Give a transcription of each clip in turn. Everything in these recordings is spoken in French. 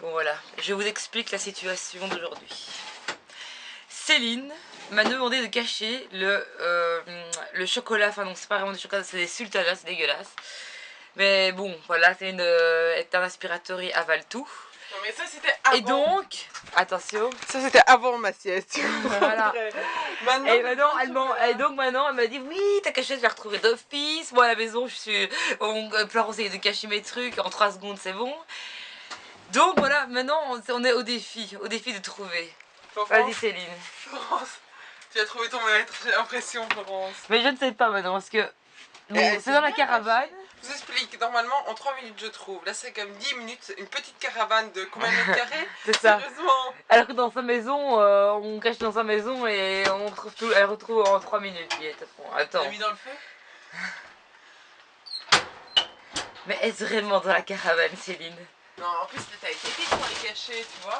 Bon voilà, je vous explique la situation d'aujourd'hui. Céline m'a demandé de cacher le chocolat, enfin non c'est pas vraiment du chocolat, c'est des sultanas, c'est dégueulasse. Mais bon voilà, c'est un aspirateur, il avale tout. Non mais ça c'était avant. Et donc, attention. Ça c'était avant ma sieste. Voilà. Maintenant, Et donc maintenant elle m'a dit oui ta cachette je l'ai retrouvée d'office. Moi à la maison Florence essaye de cacher mes trucs, en 3 secondes c'est bon. Donc voilà, maintenant on est au défi de trouver. Vas-y Céline. Florence, tu as trouvé ton maître, j'ai l'impression Florence. Mais je ne sais pas maintenant parce que bon, c'est dans la caravane. Je vous explique, normalement en 3 minutes je trouve. Là c'est comme 10 minutes, une petite caravane de combien de mètres carrés? C'est ça. Sérieusement. Alors que dans sa maison, on cache dans sa maison et on retrouve tout, elle retrouve en 3 minutes. Bon, attends. T'as mis dans le feu? Mais est-ce vraiment dans la caravane Céline? Non, en plus t'as été vite pour les cacher, tu vois.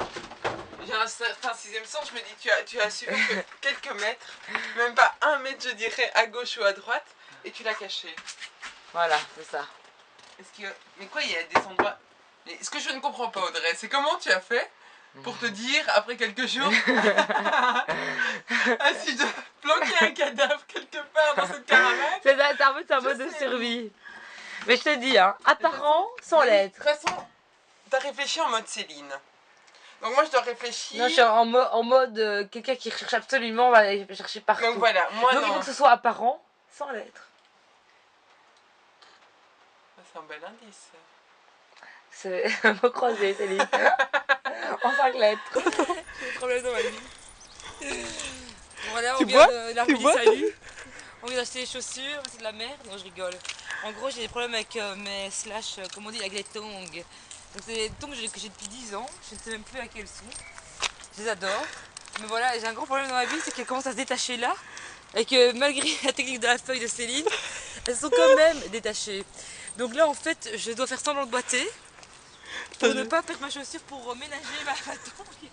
J'ai un certain 6e sens, je me dis tu as suivi que quelques mètres, même pas 1 mètre je dirais, à gauche ou à droite, et tu l'as caché. Voilà, c'est ça. Mais quoi, il y a des endroits... Mais ce que je ne comprends pas Audrey, c'est comment tu as fait pour te dire, après quelques jours, ah si je planquais un cadavre quelque part dans cette caravane. C'est un mode de survie. Mais je te dis, hein, apparent sans l'être. De toute façon, tu as réfléchi en mode Céline. Donc moi je dois réfléchir. Non, je suis en mode quelqu'un qui cherche absolument, va aller chercher partout. Donc voilà, moi donc, non. il faut que ce soit apparent sans l'être. C'est un bel indice. C'est un mot croisé, Céline. En 5 lettres. J'ai des problèmes dans ma vie. Voilà, on vient de la rue Salut. On vient d'acheter des chaussures, c'est de la merde. Non, je rigole. En gros, j'ai des problèmes avec mes comme on dit, avec les tongs. Donc, c'est des tongs que j'ai depuis 10 ans. Je ne sais même plus à quels sont. Je les adore. Mais voilà, j'ai un gros problème dans ma vie, c'est qu'elles commencent à se détacher là. Et que malgré la technique de la feuille de Céline, elles sont quand même détachées. Donc là, en fait, je dois faire semblant de boiter pour ne pas perdre ma chaussure pour ménager ma tongue.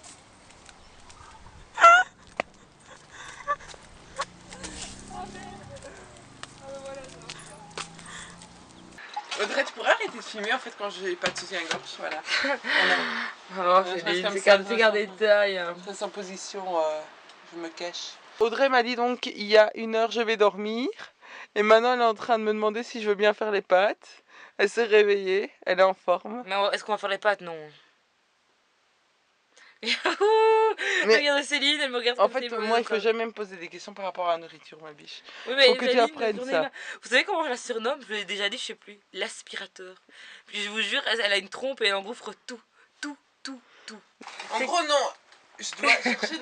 Audrey, tu pourrais arrêter de filmer en fait quand j'ai pas de soutien-gorge, voilà. Oh, c'est gardé de taille. Je reste en position, je me cache. Audrey m'a dit donc il y a 1 heure je vais dormir. Et maintenant elle est en train de me demander si je veux bien faire les pâtes. Elle s'est réveillée, elle est en forme. Mais est-ce qu'on va faire les pâtes? Non. Mais regarde Céline, elle me regarde. en fait, moi il faut jamais me poser des questions par rapport à la nourriture, ma biche. Oui, mais faut que tu apprennes ça. Vous savez comment je la surnomme? Je vous l'ai déjà dit, je sais plus. L'aspirateur. Puis je vous jure, elle a une trompe et elle engouffre tout. En gros, non, je dois chercher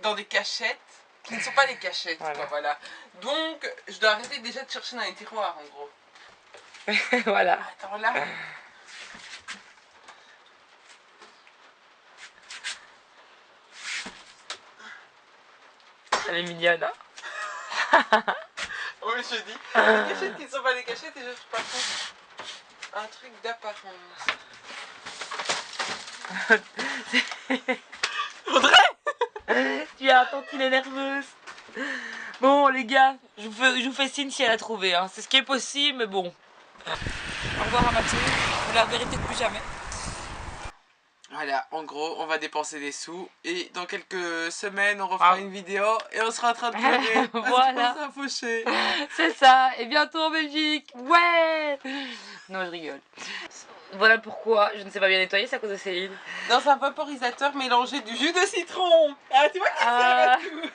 dans des cachettes qui ne sont pas des cachettes, voilà. Voilà. Donc, je dois arrêter déjà de chercher dans les tiroirs, en gros. Voilà. Attends, là. Elle est mignonne, hein? Oui, je dis. Des cachettes qui ne sont pas des cachettes et je cherche par contre un truc d'apparence. Audrey! Tu as attendu qu'il est nerveuse. Bon les gars, je vous fais signe si elle a trouvé, hein. C'est ce qui est possible, mais bon. Au revoir à Mathieu, vous la verrez peut-être plus jamais. Voilà, en gros, on va dépenser des sous et dans quelques semaines, on refera une vidéo et on sera en train de pleurer. Voilà. C'est fauché. C'est ça, et bientôt en Belgique. Ouais. Non, je rigole. Voilà pourquoi je ne sais pas bien nettoyer, c'est à cause de Céline. Dans un vaporisateur, mélangez du jus de citron. Ah, tu vois qui sert à tout.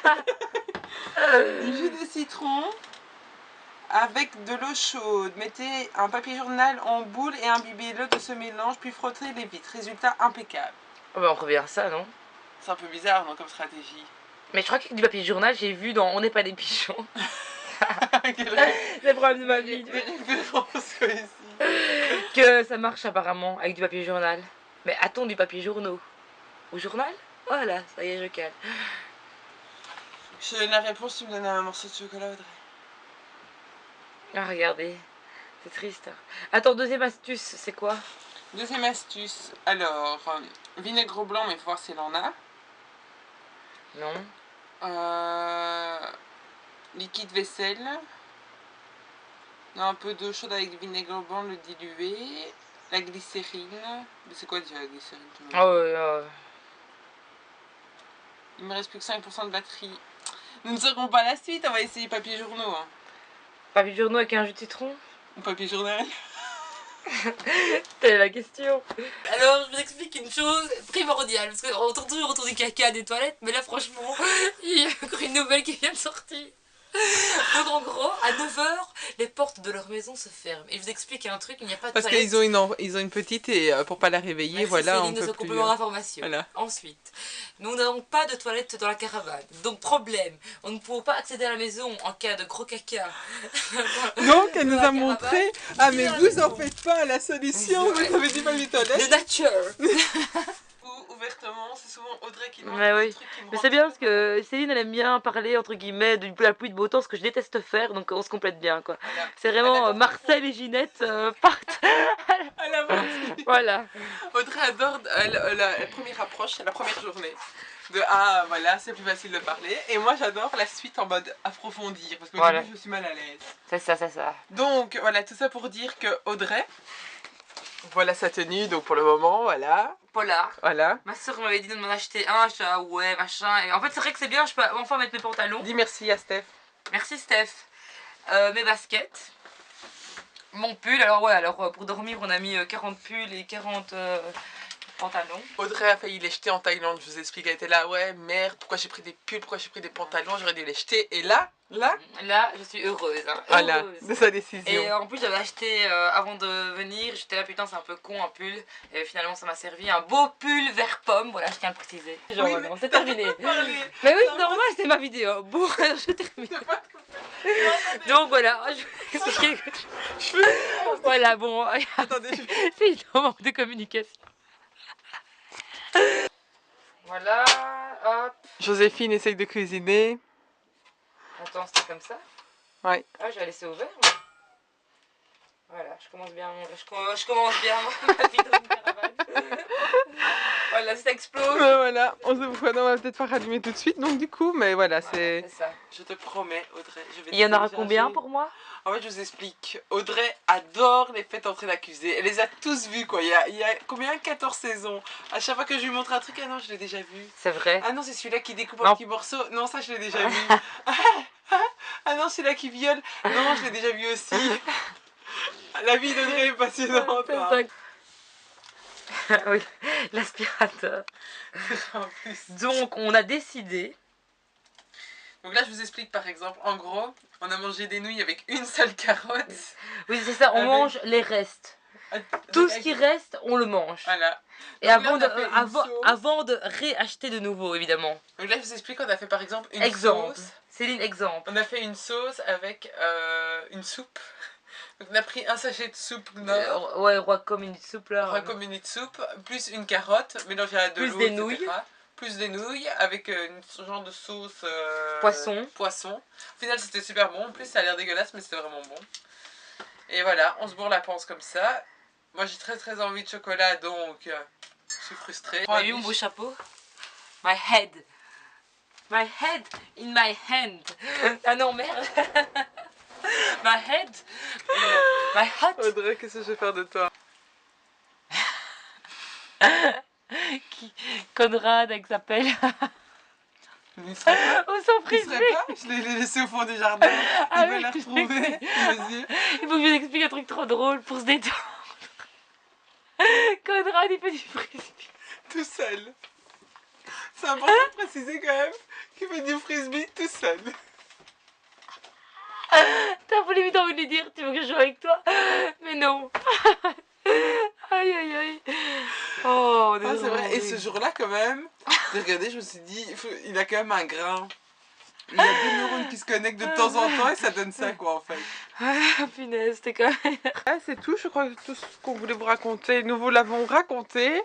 Du jus de citron avec de l'eau chaude. Mettez un papier journal en boule et imbibez-le de ce mélange, puis frottez les vitres. Résultat impeccable. Oh bah on revient à ça, non? C'est un peu bizarre, non, comme stratégie. Mais je crois que du papier journal, j'ai vu dans On n'est pas des pigeons. C'est le problème de ma vie. Que ça marche apparemment avec du papier journal. Mais a-t-on du papier journaux? Au journal? Voilà, ça y est, je cale. Je te donne la réponse, tu me donnes un morceau de chocolat, Audrey. Ah, regardez, c'est triste. Attends, deuxième astuce, c'est quoi? Deuxième astuce, alors, vinaigre blanc, mais il faut voir si elle en a. Non. Liquide vaisselle. Un peu d'eau chaude avec du vinaigre blanc, le diluer. La glycérine. Mais c'est quoi déjà la glycérine? Ah ouais, Il me reste plus que 5% de batterie. Nous ne saurons pas la suite, on va essayer papier journaux. Hein. Papier journaux avec un jus de citron? Ou papier journal. C'était la question. Alors, je vous explique une chose primordiale, parce qu'on tourne toujours autour du caca des toilettes, mais là, franchement, il y a encore une nouvelle qui vient de sortir. Donc, en gros, à 9 h, les portes de leur maison se ferment. Et je vous explique un truc, il n'y a pas de Parce toilette. qu'ils ont une petite et pour pas la réveiller, Merci voilà. Céline on de peut ce plus... complément d'information. Voilà. Ensuite, nous n'avons pas de toilette dans la caravane. Donc problème, on ne pourra pas accéder à la maison en cas de gros caca. Donc elle nous a montré, ah mais vous en faites pas la solution, vous avez dit pas les toilettes. The nature. Ouvertement, c'est souvent Audrey qui Mais oui, mais c'est bien parce que Céline elle aime bien parler entre guillemets de la pluie de beau temps, ce que je déteste faire, donc on se complète bien quoi. Voilà. C'est vraiment Marcel et Ginette partent. Voilà. Audrey adore la première approche, la première journée. De ah voilà, c'est plus facile de parler. Et moi j'adore la suite en mode approfondir, parce qu'au début je suis mal à l'aise. C'est ça, c'est ça. Donc voilà, tout ça pour dire que Audrey, voilà sa tenue, donc pour le moment, voilà. Polar. Voilà. Ma soeur m'avait dit de m'en acheter un, je suis ah ouais, machin. Et en fait, c'est vrai que c'est bien, je peux enfin mettre mes pantalons. Dis merci à Steph. Merci Steph. Mes baskets. Mon pull, alors ouais, alors pour dormir, on a mis 40 pulls et 40 pantalons. Audrey a failli les jeter en Thaïlande, je vous explique, elle était là, ouais, merde, pourquoi j'ai pris des pulls, pourquoi j'ai pris des pantalons, j'aurais dû les jeter. Et là, je suis heureuse. Hein, voilà, de sa décision. Et en plus, j'avais acheté, avant de venir, j'étais là, putain, c'est un peu con, un pull. Et finalement, ça m'a servi, un beau pull vert pomme, voilà, je tiens à le préciser. Genre, oui, non, c'est terminé. Mais oui, c'est normal, c'est ma vidéo. Bon, je termine. Donc voilà, je vais expliquer. Voilà, bon, attendez, c'est une manque de communication. Voilà, hop. Joséphine essaye de cuisiner. Attends, c'est comme ça? Ouais. Ah, je vais laisser ouvert. Mais... Voilà, je commence bien ma vie dans une caravane. Voilà, ça explose. Voilà, on va peut-être pas rallumer tout de suite, donc du coup, mais voilà, c'est ça. Je te promets, Audrey, je vais Il y en aura combien pour moi? En fait, je vous explique. Audrey adore les fêtes entrées d'accusés. Elle les a tous vues, quoi. Il y a combien? 14 saisons. À chaque fois que je lui montre un truc, ah non, je l'ai déjà vu. C'est vrai. Ah non, c'est celui-là qui découpe en petits morceaux. Non, ça, je l'ai déjà vu. Ah non, celui-là qui viole. Non, je l'ai déjà vu aussi. La vie d'Audrey est passionnante. Oui, l'aspirateur. Donc, on a décidé. Donc là, je vous explique par exemple. En gros, on a mangé des nouilles avec une seule carotte. Oui, c'est ça, on mange les restes. Tout ce qui reste, on le mange. Voilà. Et avant de réacheter de nouveau, évidemment. Donc là, je vous explique, on a fait par exemple une sauce. Céline, exemple. On a fait une sauce avec une soupe. Donc on a pris un sachet de soupe Knorr. Ouais, roi community soupe là. Roi community soupe, plus une carotte mélangée à de l'eau, des nouilles. Plus des nouilles avec ce genre de sauce poisson. Au final, c'était super bon. En plus, ça a l'air dégueulasse, mais c'était vraiment bon. Et voilà, on se bourre la panse comme ça. Moi, j'ai très envie de chocolat, donc je suis frustrée. Tu as eu mon beau chapeau? My head. My head in my hand. Ah non, merde. My head. My heart. Audrey, qu'est-ce que je vais faire de toi? Conrad avec sa pelle. Au son frisbee. Je l'ai laissé au fond du jardin. Il va la retrouver. Il faut que je vous explique un truc trop drôle pour se détendre. Conrad, il fait du frisbee. Tout seul. C'est important de préciser quand même qu'il fait du frisbee tout seul. T'as limite envie de lui dire, tu veux que je joue avec toi? Mais non. Aïe aïe aïe. Oh, c'est vrai. Et ce jour-là quand même, j'ai regardé, je me suis dit, il a quand même un grain. Il y a deux neurones qui se connectent de temps en temps et ça donne ça quoi en fait. Ah punaise, c'était quand même... C'est tout, je crois que tout ce qu'on voulait vous raconter, nous vous l'avons raconté.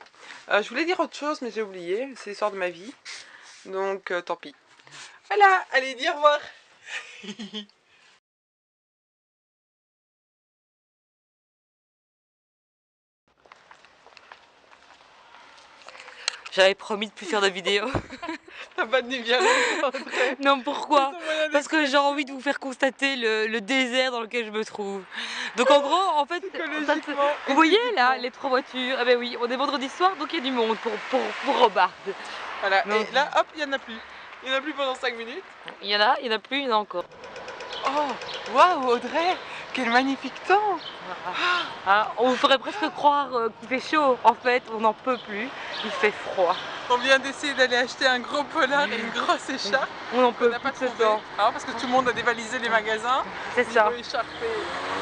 Je voulais dire autre chose mais j'ai oublié, c'est l'histoire de ma vie. Donc tant pis. Voilà, allez, dis au revoir. J'avais promis de plus faire de vidéos. T'as pas de violence, Audrey. Non, pourquoi? Parce que j'ai envie de vous faire constater le désert dans lequel je me trouve. Donc en gros, en fait, vous voyez là les 3 voitures? Ah ben oui, on est vendredi soir, donc il y a du monde pour Robard. Voilà, Donc, et là, hop, il y en a plus. Il y en a plus pendant 5 minutes. il y en a plus, il y en a encore. Oh, waouh, Audrey, quel magnifique temps. Ah, on ferait presque croire qu'il fait chaud. En fait, on n'en peut plus, il fait froid. On vient d'essayer d'aller acheter un gros polar et une grosse écharpe. On n'en peut n'a plus pas de ce trouvé, temps. parce que tout le monde a dévalisé les magasins. C'est ça. Écharpé.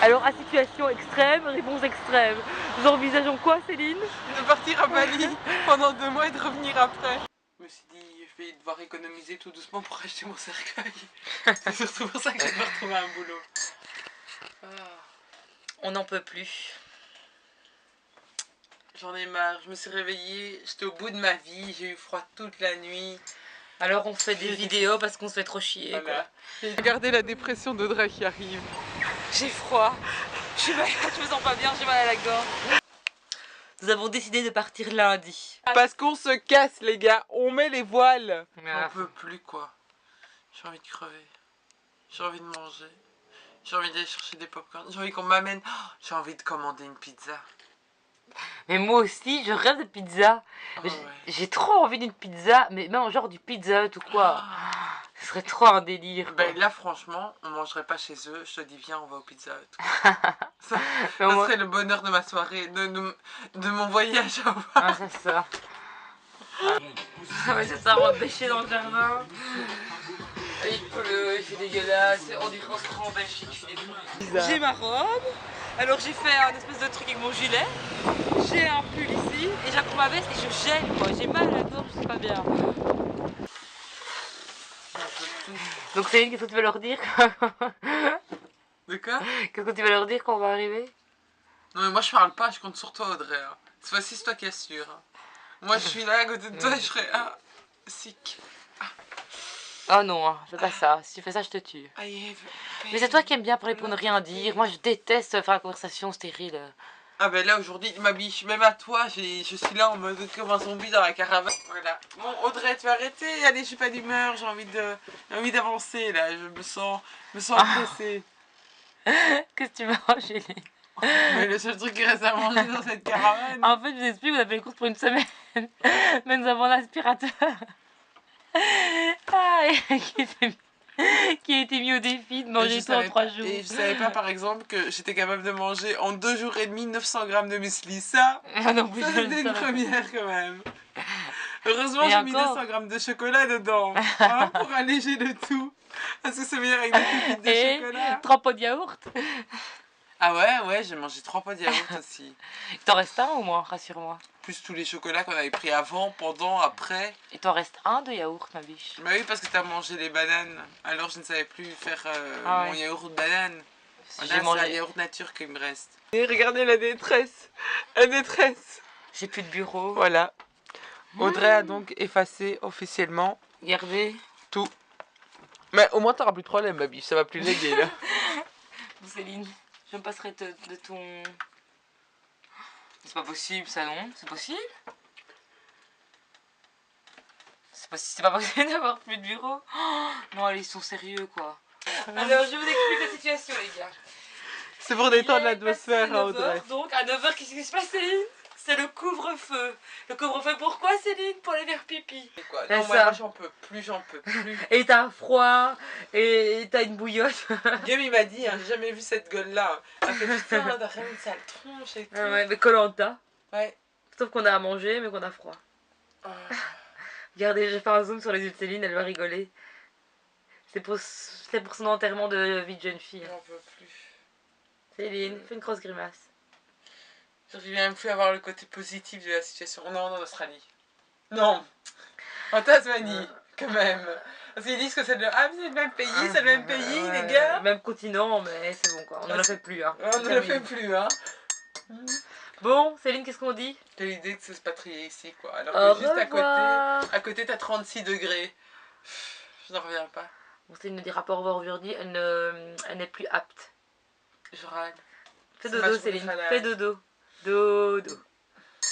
Alors, à situation extrême, réponse extrême. Nous envisageons quoi, Céline? De partir à Bali pendant 2 mois et de revenir après. Je me suis dit, je vais devoir économiser tout doucement pour acheter mon cercueil. C'est surtout pour ça que je vais devoir trouver un boulot. On n'en peut plus. J'en ai marre, je me suis réveillée, j'étais au bout de ma vie, j'ai eu froid toute la nuit. Alors on fait des vidéos parce qu'on se fait trop chier. Voilà. Regardez la dépression d'Audrey qui arrive. J'ai froid, je suis malade, je me sens pas bien, j'ai mal à la gorge. Nous avons décidé de partir lundi. Parce qu'on se casse les gars, on met les voiles. J'en peux plus quoi. J'ai envie de crever. J'ai envie de manger. J'ai envie d'aller chercher des popcorn. J'ai envie qu'on m'amène. Oh, j'ai envie de commander une pizza. Mais moi aussi, je rêve de pizza. Oh, ouais. J'ai trop envie d'une pizza, mais même genre du Pizza Hut ou quoi. Ce serait trop un délire. Ben là franchement, on mangerait pas chez eux. Je te dis viens, on va au Pizza Hut. ça serait le bonheur de ma soirée, de mon voyage à voir. Ah, c'est ça. Ah ouais, c'est ça, on va pêcher dans le jardin. Et il pleut, il fait dégueulasse, on dirait qu'on se rend en Belgique. J'ai ma robe, alors j'ai fait un espèce de truc avec mon gilet. J'ai un pull ici, et j'apprends ma veste et je gèle quoi, j'ai mal à la gorge, c'est pas bien. Donc Céline, qu'est-ce que tu vas leur dire? De quoi? Qu'est-ce que tu vas leur dire quand on va arriver? Non mais moi je parle pas, je compte sur toi Audrey. Cette fois-ci c'est toi qui assure. Moi je suis là à côté de toi et je serais sick. Oh non, hein, fais pas ça. Si tu fais ça, je te tue. Mais c'est toi qui aimes bien parler pour ne rien dire. Moi, je déteste faire la conversation stérile. Ah ben là aujourd'hui, ma biche, même à toi, je suis là en mode comme un zombie dans la caravane. Voilà. Bon Audrey, tu vas arrêter? Allez, je suis pas d'humeur, j'ai envie d'avancer là, je me sens pressée. Qu'est-ce que tu manges, Chélie? Mais le seul truc qui reste à manger dans cette caravane. En fait, je vous explique, vous avez fait les courses pour une semaine. Mais nous avons l'aspirateur. Qui a été mis au défi de manger tout en 3 jours. Et je savais pas par exemple que j'étais capable de manger en 2 jours et demi 900 grammes de muesli. Ça, c'était une première quand même. Heureusement j'ai mis 200 grammes de chocolat dedans pour alléger le tout. Parce que c'est meilleur avec des pépites de chocolat. 3 pots de yaourt. Ah ouais, j'ai mangé 3 pots de yaourt aussi. Il t'en reste un au moins, rassure-moi. Plus tous les chocolats qu'on avait pris avant, pendant, après. Il t'en reste un de yaourt, ma biche. Bah oui, parce que t'as mangé les bananes. Alors je ne savais plus faire mon yaourt banane. Voilà, c'est un yaourt nature qu'il me reste. Et regardez la détresse. La détresse. J'ai plus de bureau. Voilà. Audrey a donc effacé officiellement. Regardez. Tout. Mais au moins t'auras plus de problème, ma biche. Ça va plus léguer là. Céline, je me passerai de ton... C'est pas possible ça, non? C'est possible? C'est pas possible d'avoir plus de bureau? Oh, non, allez, ils sont sérieux quoi. Alors, je vous explique la situation, les gars. C'est pour détendre l'atmosphère, Audrey. Donc, à 9h, qu'est-ce qui se passe, Céline? C'est le couvre-feu. Le couvre-feu, pourquoi, Céline? Pour aller faire pipi. Quoi? Non, moi j'en peux plus, Et t'as froid, et t'as une bouillotte. Guillaume il m'a dit, hein, j'ai jamais vu cette gueule-là. Elle fait putain, t'as vraiment une sale tronche et tout. Ouais, mais Koh-Lanta. Ouais. Sauf qu'on a à manger, mais qu'on a froid. Regardez, j'ai fait un zoom sur les yeux de Céline, elle va rigoler. C'est pour son enterrement de vie de jeune fille. J'en peux plus. Céline, fais une grosse grimace. J'arrive même plus à voir le côté positif de la situation. On est en Australie. Non. En Tasmanie, quand même. Parce qu'ils disent que c'est le même pays, c'est le même pays, les gars. Même continent, mais c'est bon quoi. On ne le fait plus, hein. On ne le fait plus, hein. Bon, Céline, qu'est-ce qu'on dit? T'as l'idée de s'expatrier ici, quoi. Alors que juste à côté, t'as 36 degrés. Je n'en reviens pas. Bon, Céline ne dira pas au revoir aujourd'hui, elle n'est plus apte. Je râle. Fais dodo, Céline, fais dodo. Dodo.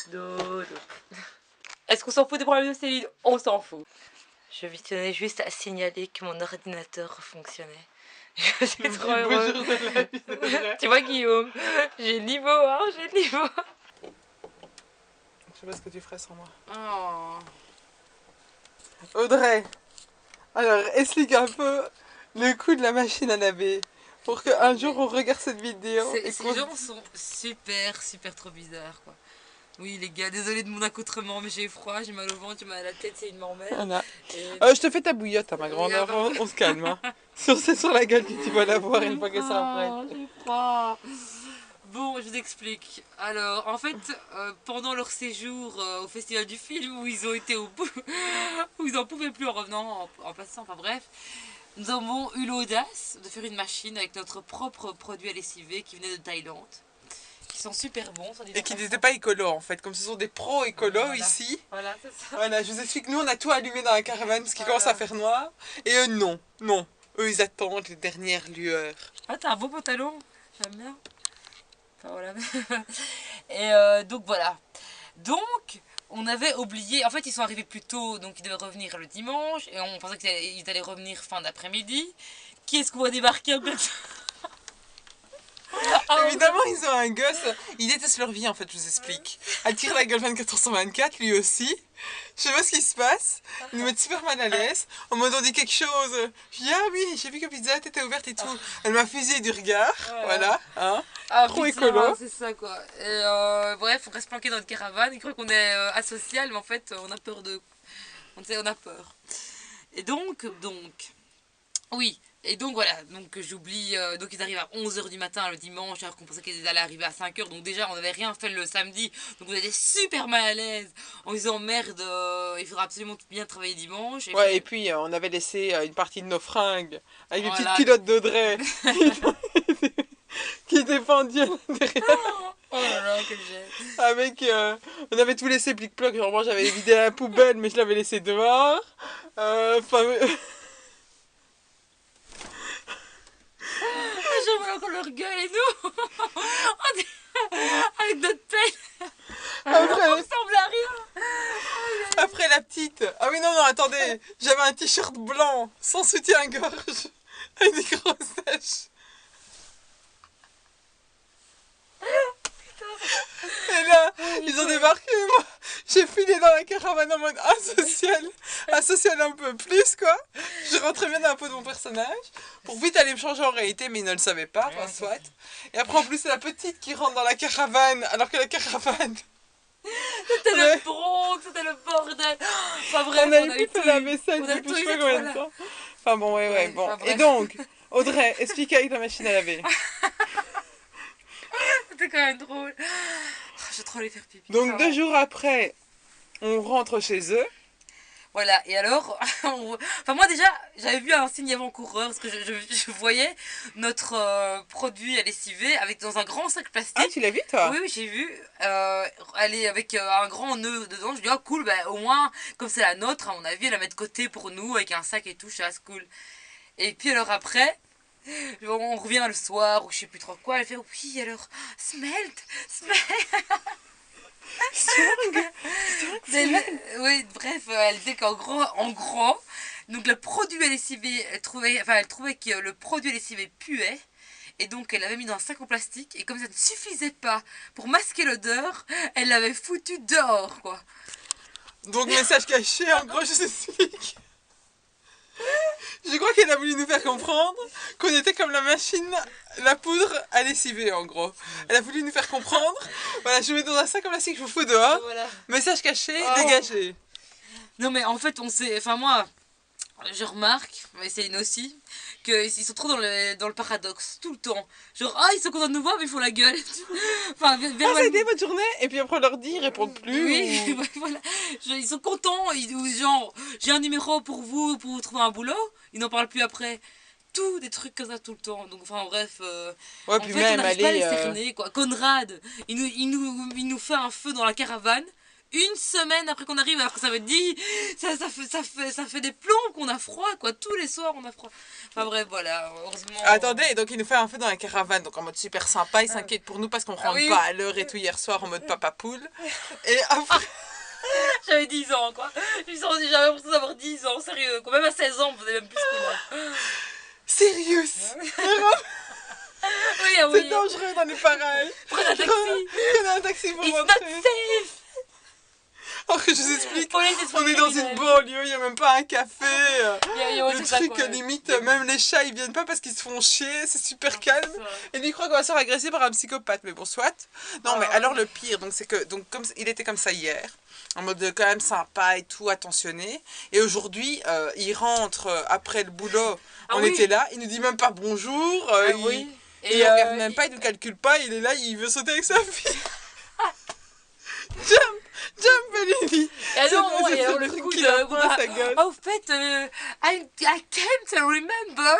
Dodo. Est-ce qu'on s'en fout des problèmes de Céline? On s'en fout. Je tenais juste à signaler que mon ordinateur fonctionnait. Je suis trop heureuse. Tu vois Guillaume, j'ai le niveau, hein, j'ai le niveau. Je sais pas ce que tu ferais sans moi. Oh. Audrey, alors explique un peu le coup de la machine à laver pour qu'un jour on regarde cette vidéo. Ces gens sont super trop bizarres quoi. Oui les gars, désolé de mon accoutrement mais j'ai froid, j'ai mal au ventre, j'ai mal à la tête, c'est une m'emmerde. Voilà. Et... je te fais ta bouillotte, hein, ma grande, on se calme. Hein. C'est sur la gueule que tu vas l'avoir une fois qu'elle sera prête. J'ai froid. Bon, je vous explique. Alors, en fait, pendant leur séjour au Festival du Film, où ils ont été au bout, où ils n'en pouvaient plus en revenant, en passant, enfin bref, nous avons eu l'audace de faire une machine avec notre propre produit à lessiver qui venait de Thaïlande, qui sont super bons. Et qui n'étaient pas écolos en fait, comme ce sont des pros écolos ici. Voilà, c'est ça. Voilà, je vous explique, nous on a tout allumé dans la caravane parce qu'il commence à faire noir. Et eux non, non. Eux ils attendent les dernières lueurs. Ah, t'as un beau pantalon, j'aime bien. Enfin voilà. Et donc voilà. Donc on avait oublié, en fait ils sont arrivés plus tôt, donc ils devaient revenir le dimanche, et on pensait qu'ils allaient revenir fin d'après-midi. Qui est-ce qu'on va débarquer un peu? Évidemment ils ont un gosse, ils détestent leur vie en fait, je vous explique. Elle tire la gueule 24h sur 24, lui aussi. Je sais pas ce qui se passe, ils nous mettent super mal à l'aise. On m'a dit quelque chose, je dis ah oui, j'ai vu que Pizza Hut était ouverte et tout. Elle m'a fusillé du regard, voilà. Hein. Trop écolo. C'est ça quoi. Et bref, on reste planqué dans notre caravane, ils croient qu'on est asocial, mais en fait on a peur de... On a peur. Et donc... Oui, et donc voilà, donc j'oublie, donc ils arrivent à 11h du matin le dimanche alors qu'on pensait qu'ils allaient arriver à 5h, donc déjà on n'avait rien fait le samedi, donc on était super mal à l'aise en disant merde, il faudra absolument bien travailler dimanche. Et puis on avait laissé une partie de nos fringues avec les petites culottes d'Audrey qui étaient pendues derrière. Oh là là, quel gêne. Avec, on avait tout laissé plic-ploc, genre moi j'avais vidé la poubelle mais je l'avais laissé dehors. Je vois encore leur gueule et nous avec notre pelle. Après, on ressemble à rien. Après la petite. Ah oui non attendez, j'avais un t-shirt blanc sans soutien-gorge avec des grosses taches. Et là, ils ont débarqué, moi, j'ai filé dans la caravane en mode asocial un peu plus, quoi. Je rentrais bien dans la peau de mon personnage, pour vite aller me changer en réalité, mais ils ne le savaient pas, enfin, soit. Et après, en plus, c'est la petite qui rentre dans la caravane, alors que la caravane... C'était le bronze, c'était le bordel. Enfin, bref, on a eu fait la vaisselle depuis je sais pas combien de temps. Enfin bon, ouais, bon. Et donc, Audrey, explique avec la machine à laver. C'était quand même drôle. J'ai trop aller faire pipi. Donc 2 jours après, on rentre chez eux. Voilà, et alors, enfin moi déjà, j'avais vu un signe avant-coureur, parce que je voyais notre produit à lessiver dans un grand sac plastique. Ah, tu l'as vu toi? Oui, j'ai vu, elle est avec un grand nœud dedans, je dis oh cool, bah, au moins, comme c'est la nôtre, à mon avis, elle la met de côté pour nous, avec un sac et tout, c'est cool. Et puis alors après... On revient le soir ou je sais plus trop quoi, elle fait oui alors smelt. Oui, bref, elle disait qu'en gros, donc le produit à lessiver, elle trouvait que le produit à lessiver puait. Et donc elle l'avait mis dans un sac en plastique et comme ça ne suffisait pas pour masquer l'odeur, elle l'avait foutu dehors quoi. Donc message caché, en gros je t'explique. Je crois qu'elle a voulu nous faire comprendre qu'on était comme la machine, la poudre à lessiver en gros. Elle a voulu nous faire comprendre. Voilà, je mets dans un sac en plastique, je vous fous dehors. Voilà. Message caché, dégagé. Non mais en fait on sait, enfin moi, je remarque, mais Céline aussi, qu'ils sont trop dans le paradoxe, tout le temps. Genre, ah ils sont contents de nous voir mais ils font la gueule. Enfin, ça a été votre journée et puis après on leur dit, ils répondent plus. Oui, voilà. Genre, ils sont contents, genre, j'ai un numéro pour vous trouver un boulot, ils n'en parlent plus après. Tout, des trucs comme ça tout le temps. Donc enfin bref, en fait même, on n'arrive pas à les cerner quoi. Conrad, il nous fait un feu dans la caravane. Une semaine après qu'on arrive, alors que ça veut dire, ça fait des plombs qu'on a froid, quoi. Tous les soirs, on a froid. Enfin bref, voilà, heureusement... Attendez, donc il nous fait un feu dans la caravane, donc en mode super sympa, il s'inquiète pour nous parce qu'on rentre pas à l'heure et tout hier soir en mode papa poule. Et après... J'avais 10 ans quoi. J'avais l'impression d'avoir 10 ans, sérieux. Quand même à 16 ans, on faisait même plus ce coup-là. Sérieux? Oui, C'est oui. dangereux dans les parages. Prenez un taxi. Prenez un taxi pour It's not rentrer. safe. Alors que je vous explique, Police on est dans une banlieue, il n'y a même pas un café. Le truc, limite, même les chats, ils viennent pas parce qu'ils se font chier, c'est super calme. Et lui, il croit qu'on va se faire agresser par un psychopathe, mais bon, soit. Non, mais alors le pire, donc c'est que, donc, comme il était comme ça hier, en mode quand même sympa et tout, attentionné. Et aujourd'hui, il rentre après le boulot, on était là, il nous dit même pas bonjour, il regarde même pas, il nous calcule pas, il est là, il veut sauter avec sa fille. Jump, Ellie. Et alors, et alors le coup de... Au fait, I can't remember.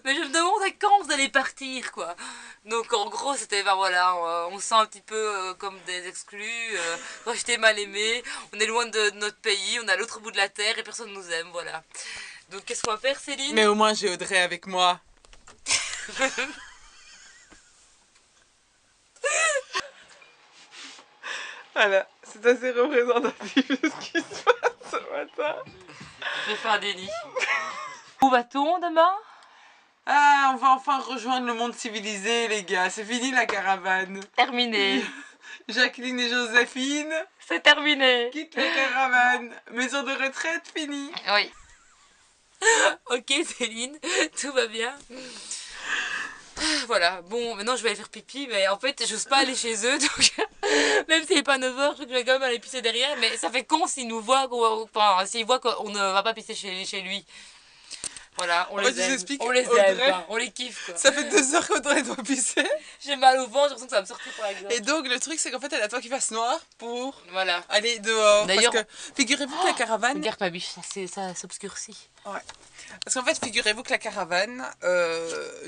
Mais je me demande à quand vous allez partir, quoi. Donc en gros, c'était, ben voilà, on se sent un petit peu comme des exclus, rejetés, mal aimés. On est loin de notre pays, on est à l'autre bout de la terre et personne nous aime, voilà. Donc qu'est-ce qu'on va faire, Céline? Mais au moins, j'ai Audrey avec moi. Voilà, c'est assez représentatif de ce qui se passe ce matin. Je vais faire un déni. Où va-t-on demain? Ah, on va enfin rejoindre le monde civilisé, les gars. C'est fini la caravane. Terminé. Jacqueline et Joséphine. C'est terminé. Quitte la caravane. Maison de retraite, fini. Oui. Ok, Céline, tout va bien. Voilà, bon, maintenant je vais aller faire pipi, mais en fait, j'ose pas aller chez eux, donc même s'il n'est pas 9h, je crois que je vais quand même aller pisser derrière, mais ça fait con s'ils nous voient, enfin, s'ils voient qu'on ne va pas pisser chez lui. Voilà, on les aime, on les kiffe quoi. Ça fait 2 heures qu'Audrey doit pisser. J'ai mal au ventre, j'ai l'impression que ça va me sortir par la gorge. Et donc le truc c'est qu'en fait elle attend qu'il fasse noir pour voilà. aller dehors. D'ailleurs, parce que figurez-vous que la caravane... Regarde ma biche, ça s'obscurcit. Ouais. Parce qu'en fait figurez-vous que la caravane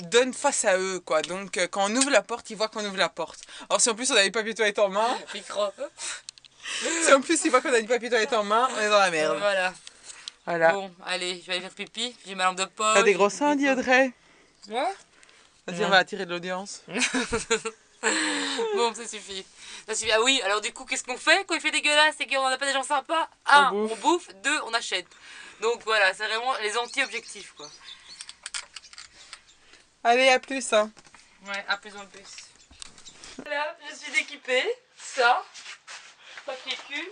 donne face à eux quoi. Donc quand on ouvre la porte, ils voient qu'on ouvre la porte. Alors si en plus on a les papiers toilettes en main... Micro. Si en plus ils voient qu'on a les papiers toilettes en main, on est dans la merde. Voilà. Bon, allez, je vais aller faire pipi. J'ai ma lampe de poche. T'as des gros seins, dit Audrey. Moi? Vas-y, on va attirer de l'audience. Bon, ça suffit. Ça suffit. Ah oui, alors du coup, qu'est-ce qu'on fait quand il fait dégueulasse et qu'on n'a pas des gens sympas? 1, on bouffe. 2, on achète. Donc voilà, c'est vraiment les anti-objectifs, quoi. Allez, à plus, hein. Ouais, à plus en plus. Voilà, je suis équipée. Ça, papier cul.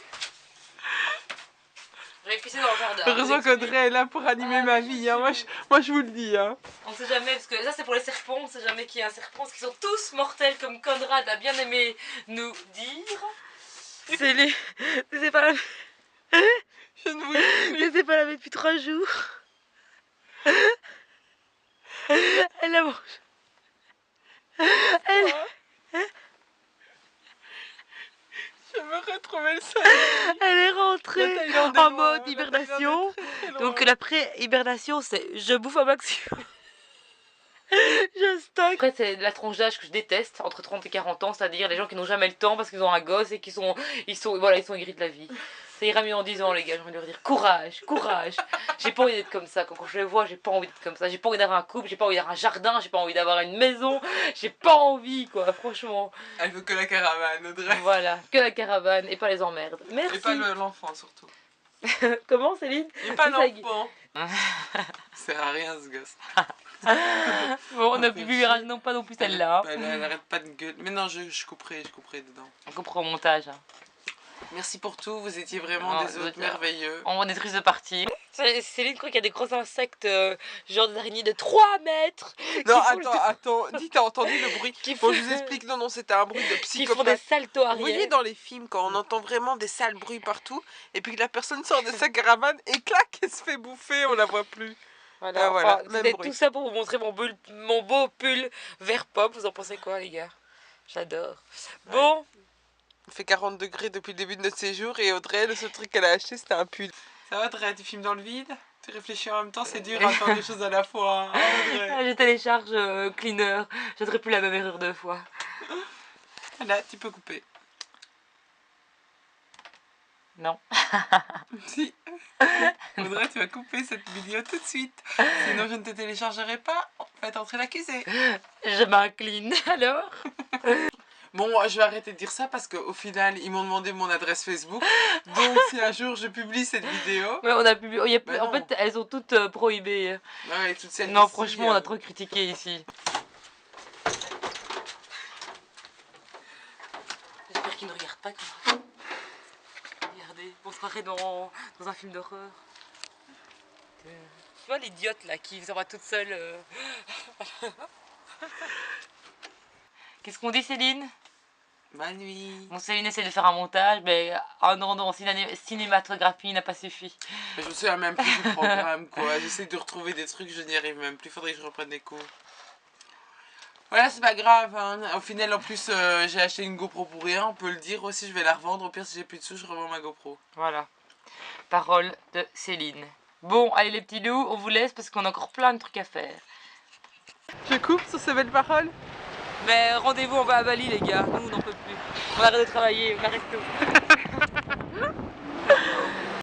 J'avais pissé dans le jardin. Heureusement qu'Audrey est là pour animer ma vie. Hein. Moi, je vous le dis. Hein. On sait jamais, parce que ça c'est pour les serpents, on sait jamais qui est un serpent, parce qu'ils sont tous mortels, comme Conrad a bien aimé nous dire. C'est les... C'est pas la... Je ne vous le dis. C'est pas la même depuis 3 jours. Elle la mange. Elle... Je me retrouvais le soleil. Elle est rentrée en mode hibernation. Donc la pré-hibernation, c'est je bouffe un maximum. Je stocke. Après, c'est la tranche d'âge que je déteste, entre 30 et 40 ans, c'est-à-dire les gens qui n'ont jamais le temps parce qu'ils ont un gosse et qu'ils sont aigris de la vie. Ça ira mieux en 10 ans, les gars. J'ai envie de leur dire courage, courage. J'ai pas envie d'être comme ça. Quand je les vois, j'ai pas envie d'être comme ça. J'ai pas envie d'avoir un couple, j'ai pas envie d'avoir un jardin, j'ai pas envie d'avoir une maison. J'ai pas envie, quoi, franchement. Elle veut que la caravane, Audrey. Voilà, que la caravane et pas les emmerdes. Merci. Et pas l'enfant, surtout. Comment, Céline? Et pas l'enfant. Ça sert à rien, ce gosse. Bon, on n'a plus vu, non pas non plus celle-là. Elle arrête pas de gueule. Mais non, je couperai dedans. On comprend au montage. Merci pour tout, vous étiez vraiment des hôtes merveilleux. On est triste de partir. Céline croit qu'il y a des gros insectes, genre des araignées de 3 mètres. Non, attends, dis, t'as entendu le bruit? Bon, je vous explique, non, c'était un bruit de psychopathe. Qui font des saltos arrière. Vous voyez dans les films, quand on entend vraiment des sales bruits partout, et puis que la personne sort de sa caravane et clac, elle se fait bouffer, on la voit plus. Voilà, c'était tout ça pour vous montrer mon beau pull vert pop. Vous en pensez quoi, les gars? J'adore. Ouais. Bon. Il fait 40 degrés depuis le début de notre séjour et Audrey, le seul truc qu'elle a acheté, c'était un pull. Ça va, Audrey, tu filmes dans le vide? Tu réfléchis en même temps, c'est dur à faire des choses à la fois. Hein, je télécharge Cleaner. Je ne ferai plus la même erreur 2 fois. Là, tu peux couper. Non. Si. Audrey, tu vas couper cette vidéo tout de suite. Sinon, je ne te téléchargerai pas. Faites entrer l'accusé. Je m'incline alors. Bon, je vais arrêter de dire ça parce qu'au final, ils m'ont demandé mon adresse Facebook. Donc, si un jour je publie cette vidéo... Ouais, on a publié... en fait, elles ont toutes prohibé. Ouais, toutes celles non, ici, franchement, on a trop critiqué ici. J'espère qu'ils ne regardent pas quand même. Regardez, on se croirait dans un film d'horreur. Tu vois l'idiote là qui s'en va toute seule. Qu'est-ce qu'on dit, Céline? Bonne nuit. Bon, Céline essaie de faire un montage, mais non, cinématographie n'a pas suffi. Mais je me souviens même plus du programme, quoi. J'essaie de retrouver des trucs, je n'y arrive même plus. Faudrait que je reprenne des cours. Voilà, c'est pas grave, hein. Au final, en plus, j'ai acheté une GoPro pour rien. On peut le dire aussi, je vais la revendre. Au pire, si j'ai plus de sous, je revends ma GoPro. Voilà. Parole de Céline. Bon, allez les petits loups, on vous laisse parce qu'on a encore plein de trucs à faire. Je coupe sur ces belles paroles. Mais rendez-vous en bas à Bali, les gars. Nous, on n'en peut plus. On arrête de travailler, on arrête tout.